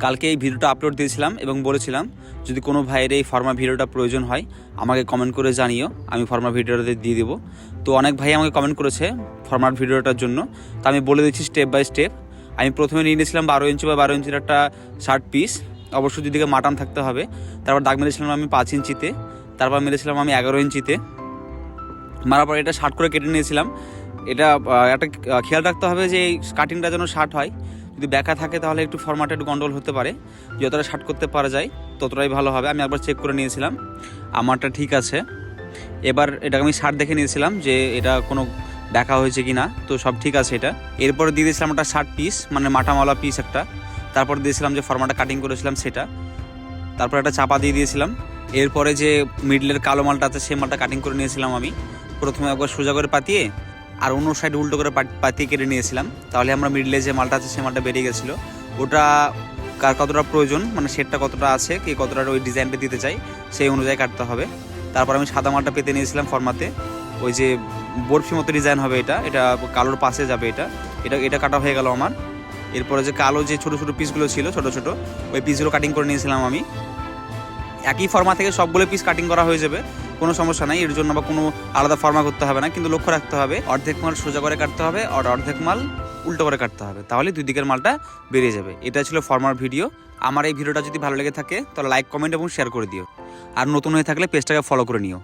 কালকে এই ভিডিওটা আপলোড দিয়েছিলাম এবং বলেছিলাম যদি কোনো ভাইয়ের এই ফর্মা ভিডিওটা প্রয়োজন হয় আমাকে কমেন্ট করে জানিও, আমি ফর্মা ভিডিওটা দিয়ে দেবো। তো অনেক ভাই আমাকে কমেন্ট করেছে ফর্মার ভিডিওটার জন্য, তো আমি বলে দিচ্ছি স্টেপ বাই স্টেপ। আমি প্রথমে নিয়ে নিয়েছিলাম 12 ইঞ্চি বা 12 ইঞ্চির একটা শার্ট পিস, অবশ্যই দুদিকে মাটান থাকতে হবে। তারপর দাগ মেরেছিলাম আমি 5 ইঞ্চিতে, তারপর মেরেছিলাম আমি 11 ইঞ্চিতে। মারার পর এটা শার্ট করে কেটে নিয়েছিলাম। এটা একটা খেয়াল রাখতে হবে যে এই কাটিংটা যেন শার্ট হয়, যদি ব্যাকা থাকে তাহলে একটু ফরম্যাটে একটু গন্ডগোল হতে পারে। যতটা শার্ট করতে পারা যায় ততটাই ভালো হবে। আমি একবার চেক করে নিয়েছিলাম, আমারটা ঠিক আছে। এবার এটাকে আমি শার্ট দেখে নিয়েছিলাম যে এটা কোনো ব্যাকা হয়েছে কি না, তো সব ঠিক আছে এটা। এরপরে দিয়ে দিয়েছিলাম একটা শার্ট পিস, মানে মাটামালা পিস একটা। তারপর দিয়েছিলাম যে ফরম্যাটটা কাটিং করেছিলাম সেটা, তারপর একটা চাপা দিয়ে দিয়েছিলাম। এরপরে যে মিডলের কালো মালটা আছে সেই মালটা কাটিং করে নিয়েছিলাম আমি। প্রথমে একবার সোজা করে পাতিয়ে আর অন্য সাইড উল্টো করে পাতিয়ে কেটে নিয়েছিলাম, তাহলে আমরা মিডলে যে মালটা আছে সেই মালটা বেরিয়ে গেছিলো। ওটা কার কতটা প্রয়োজন, মানে শেডটা কতটা আছে, কে কতটা ওই ডিজাইনটা দিতে চাই সেই অনুযায়ী কাটতে হবে। তারপর আমি সাদা মালটা পেতে নিয়েছিলাম ফর্মাতে, ওই যে বরফি মতো ডিজাইন হবে এটা, এটা কালোর পাশে যাবে এটা এটা এটা কাটা হয়ে গেল আমার। এরপরে যে কালো যে ছোটো ছোটো পিসগুলো ছিল ছোটো ছোটো, ওই পিসগুলো কাটিং করে নিয়েছিলাম আমি। একই ফর্মা থেকে সবগুলো পিস কাটিং করা হয়ে যাবে, কোনো সমস্যা নাই, এর জন্য বা কোনো আলাদা ফর্মা করতে হবে না। কিন্তু লক্ষ্য রাখতে হবে অর্ধেক মাল সোজা করে কাটতে হবে আর অর্ধেক মাল উল্টো করে কাটতে হবে, তাহলে দুই দিকের মালটা বেরিয়ে যাবে। এটা ছিল ফর্মার ভিডিও। আমার এই ভিডিওটা যদি ভালো লেগে থাকে তাহলে লাইক, কমেন্ট এবং শেয়ার করে দিও। আর নতুন হয়ে থাকলে পেজটাকে ফলো করে নিও।